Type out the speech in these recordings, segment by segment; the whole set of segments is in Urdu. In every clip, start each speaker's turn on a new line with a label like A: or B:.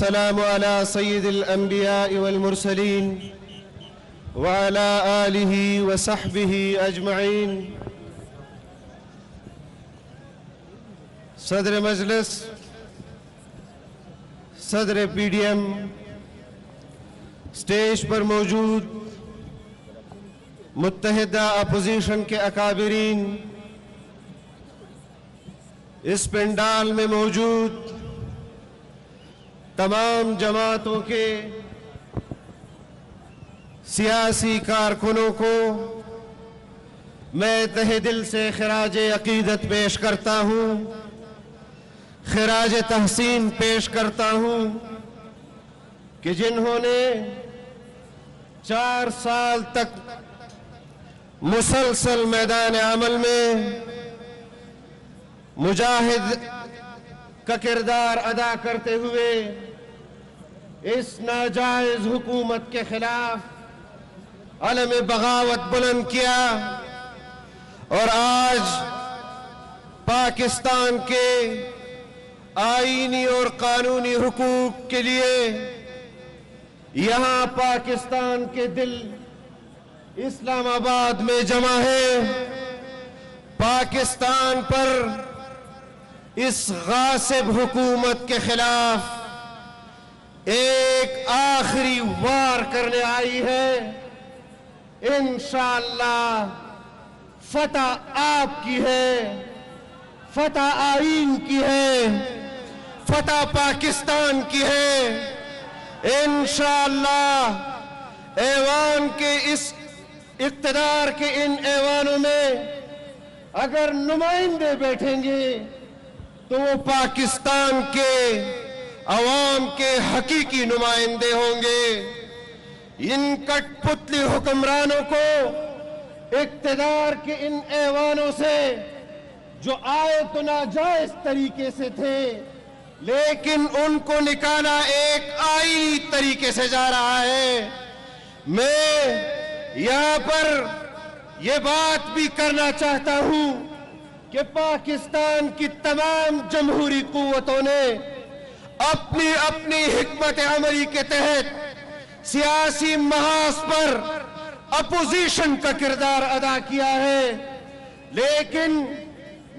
A: والسلام على سيد الأنبياء والمرسلين وعلى آله وصحبه أجمعين. صدر مجلس، صدر پی ڈی ایم، سٹیج پر موجود متحدہ اپوزیشن کے اکابرین، اس پنڈال میں موجود تمام جماعتوں کے سیاسی کارکنوں کو میں تہہ دل سے خراج عقیدت پیش کرتا ہوں، خراج تحسین پیش کرتا ہوں کہ جنہوں نے 4 سال تک مسلسل میدان عمل میں مجاہد کا کردار ادا کرتے ہوئے اس ناجائز حکومت کے خلاف علم بغاوت بلند کیا، اور آج پاکستان کے آئینی اور قانونی حقوق کے لیے یہاں پاکستان کے دل اسلام آباد میں جمع ہے. پاکستان پر اس غاصب حکومت کے خلاف ایک آخری وار کرنے آئی ہے. انشاءاللہ فتح آپ کی ہے، فتح آئین کی ہے، فتح پاکستان کی ہے. انشاءاللہ ایوان کے اس اقتدار کے ان ایوانوں میں اگر نمائندے بیٹھیں گے تو وہ پاکستان کے عوام کے حقیقی نمائندے ہوں گے. ان کٹ پتلی حکمرانوں کو اقتدار کے ان ایوانوں سے جو آئے تو ناجائز طریقے سے تھے، لیکن ان کو نکالا ایک آئینی طریقے سے جا رہا ہے. میں یہاں پر یہ بات بھی کرنا چاہتا ہوں کہ پاکستان کی تمام جمہوری قوتوں نے اپنی اپنی حکمت عملی کے تحت سیاسی محاذ پر اپوزیشن کا کردار ادا کیا ہے. لیکن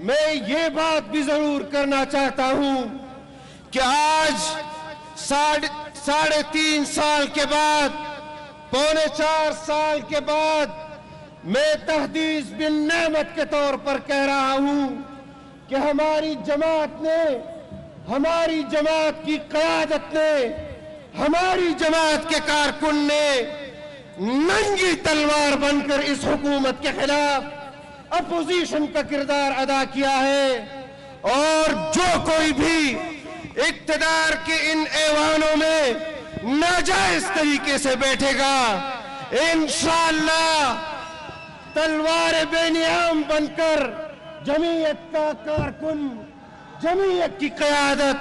A: میں یہ بات بھی ضرور کرنا چاہتا ہوں کہ آج 3.5 سال کے بعد، 4.25 سال کے بعد، میں تحدیث بن نعمت کے طور پر کہہ رہا ہوں کہ ہماری جماعت نے، ہماری جماعت کی قیادت نے، ہماری جماعت کے کارکن نے ننگی تلوار بن کر اس حکومت کے خلاف اپوزیشن کا کردار ادا کیا ہے. اور جو کوئی بھی اقتدار کے ان ایوانوں میں ناجائز طریقے سے بیٹھے گا، انشاءاللہ تلوار بے نیام بن کر جمعیت کا کارکن، جمعیت کی قیادت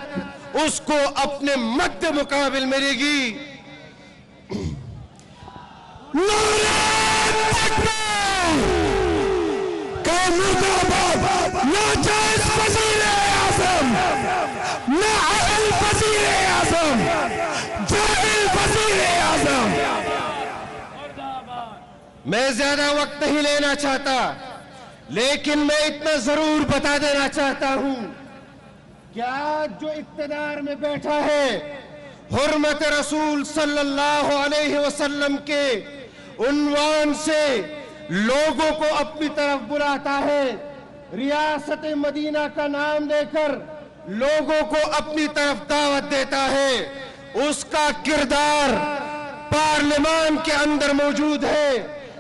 A: اس کو اپنے مد مقابل ملے گی.
B: ناجائز وزیر اعظم، نااہل وزیر اعظم، جاہل وزیر اعظم.
A: میں زیادہ وقت نہیں لینا چاہتا، لیکن میں اتنا ضرور بتا دینا چاہتا ہوں کہ آج جو اقتدار میں بیٹھا ہے حرمت رسول صلی اللہ علیہ وسلم کے عنوان سے لوگوں کو اپنی طرف بلاتا ہے، ریاست مدینہ کا نام دے کر لوگوں کو اپنی طرف دعوت دیتا ہے، اس کا کردار پارلیمان کے اندر موجود ہے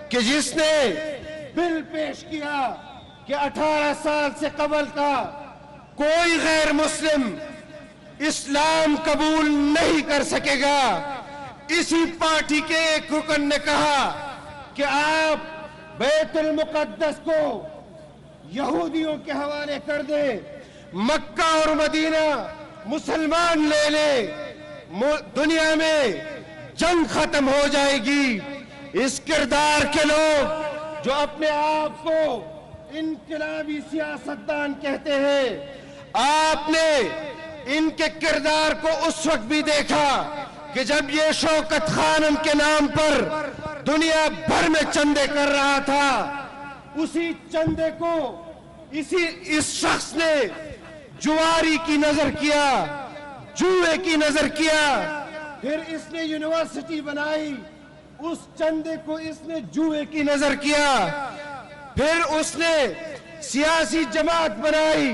A: کہ جس نے بل پیش کیا کہ 18 سال سے قبل کا کوئی غیر مسلم اسلام قبول نہیں کر سکے گا. اسی پارٹی کے ایک رکن نے کہا کہ آپ بیت المقدس کو یہودیوں کے حوالے کر دیں، مکہ اور مدینہ مسلمان لے لے، دنیا میں جنگ ختم ہو جائے گی. اس کردار کے لوگ جو اپنے آپ کو انقلابی سیاستدان کہتے ہیں، آپ نے ان کے کردار کو اس وقت بھی دیکھا کہ جب یہ شوکت خانم کے نام پر دنیا بھر میں چندے کر رہا تھا، اسی چندے کو اس شخص نے جواری کی نظر کیا، جوئے کی نظر کیا، پھر اس نے یونیورسٹی بنائی، اس چندے کو اس نے جوئے کی نظر کیا، پھر اس نے سیاسی جماعت بنائی،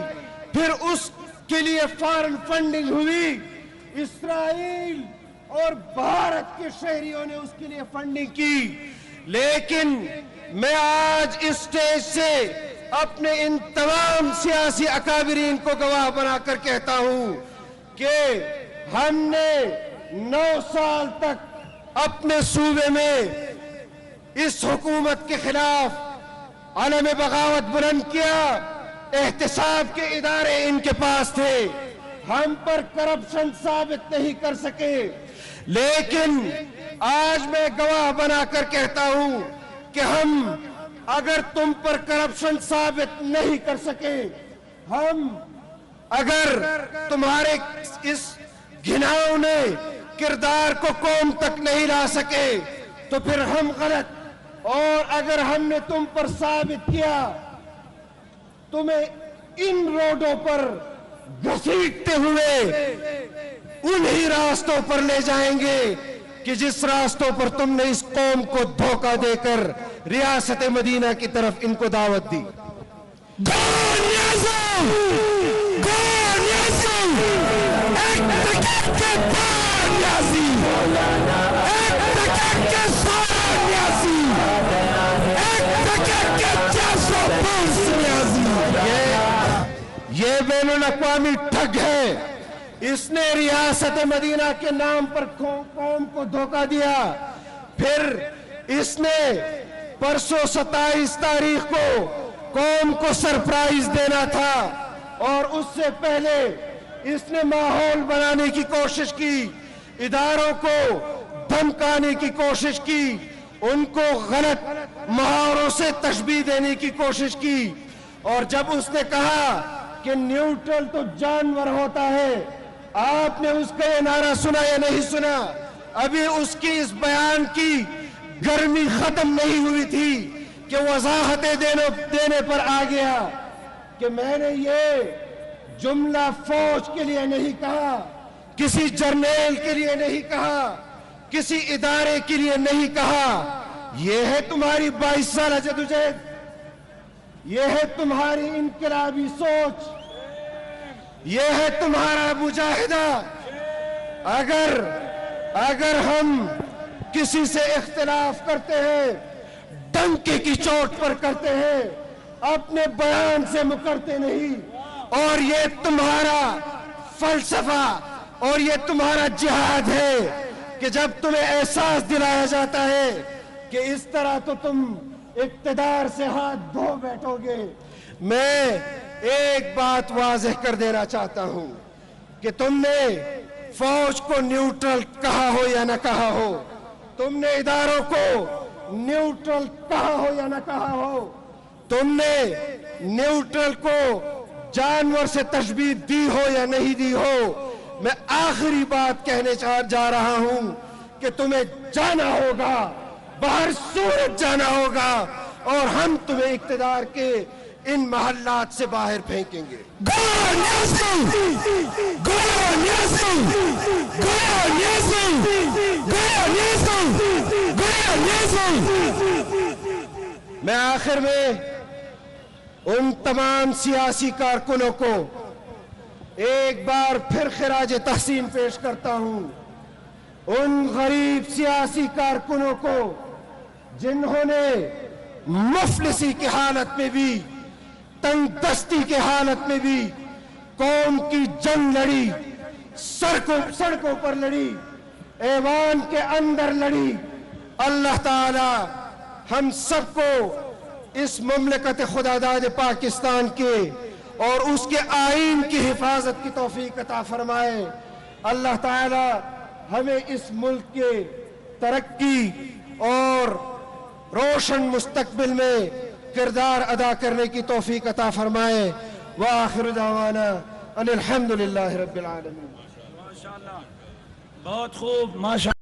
A: پھر اس کے لیے فارن فنڈنگ ہوئی، اسرائیل اور بھارت کے شہریوں نے اس کے لیے فنڈنگ کی۔ لیکن میں آج اس سٹیج سے اپنے ان تمام سیاسی اکابرین کو گواہ بنا کر کہتا ہوں کہ ہم نے 9 سال تک اپنے صوبے میں اس حکومت کے خلاف علم بغاوت بلند کیا، احتساب کے ادارے ان کے پاس تھے، ہم پر کرپشن ثابت نہیں کر سکے، لیکن آج میں گواہ بنا کر کہتا ہوں کہ ہم اگر تم پر کرپشن ثابت نہیں کر سکے، ہم اگر تمہارے اس گھناؤنے کردار کو قوم تک نہیں لا سکے تو پھر ہم غلط، اور اگر ہم نے تم پر ثابت کیا، تمہیں ان روڈوں پر گھسیٹتے ہوئے انہی راستوں پر لے جائیں گے کہ جس راستوں پر تم نے اس قوم کو دھوکہ دے کر ریاست مدینہ کی طرف ان کو دعوت دی۔ یہ بین الاقوامی ٹھگ ہے، اس نے ریاست مدینہ کے نام پر قوم کو دھوکہ دیا، پھر اس نے پرسوں 27 تاریخ کو قوم کو سرپرائز دینا تھا، اور اس سے پہلے اس نے ماحول بنانے کی کوشش کی، اداروں کو دھمکانے کی کوشش کی، ان کو غلط محاوروں سے تشبیہ دینے کی کوشش کی، اور جب اس نے کہا کہ نیوٹرل تو جانور ہوتا ہے، آپ نے اس کا یہ نعرہ سنا یا نہیں سنا؟ ابھی اس کی اس بیان کی گرمی ختم نہیں ہوئی تھی کہ وضاحتیں دینے پر آ گیا کہ میں نے یہ جملہ فوج کے لیے نہیں کہا، کسی جرنیل کے لیے نہیں کہا، کسی ادارے کے لیے نہیں کہا، یہ ہے تمہاری 22 سالہ جدوجہد، یہ ہے تمہاری انقلابی سوچ، یہ ہے تمہارا مجاہدہ۔ اگر ہم کسی سے اختلاف کرتے ہیں، ڈنکے کی چوٹ پر کرتے ہیں، اپنے بیان سے مکرتے نہیں، اور یہ تمہارا فلسفہ اور یہ تمہارا جہاد ہے کہ جب تمہیں احساس دلایا جاتا ہے کہ اس طرح تو تم اقتدار سے ہاتھ دھو بیٹھو گے۔ میں ایک بات واضح کر دینا چاہتا ہوں کہ تم نے فوج کو نیوٹرل کہا ہو یا نہ کہا ہو، تم نے اداروں کو نیوٹرل کہا ہو یا نہ کہا ہو، تم نے نیوٹرل کو جانور سے تشبیہ دی ہو یا نہیں دی ہو، میں آخری بات کہنے جا رہا ہوں کہ تمہیں جانا ہوگا، باہر صورت جانا ہوگا، اور ہم تمہیں اقتدار کے ان محلات سے باہر پھینکیں گے۔ میں آخر میں ان تمام سیاسی کارکنوں کو ایک بار پھر خراج تحسین پیش کرتا ہوں، ان غریب سیاسی کارکنوں کو جنہوں نے مفلسی کی حالت میں بھی، تنگ دستی کے حالت میں بھی قوم کی جنگ لڑی، سڑکوں پر لڑی، ایوان کے اندر لڑی۔ اللہ تعالی ہم سب کو اس مملکت خداداد پاکستان کے اور اس کے آئین کی حفاظت کی توفیق عطا فرمائے۔ اللہ تعالی ہمیں اس ملک کے ترقی اور روشن مستقبل میں کردار ادا کرنے کی توفیق عطا فرمائے۔ وآخر دعوانا الحمد للہ رب العالمین.
B: ماشاءاللہ بہت خوب ماشاء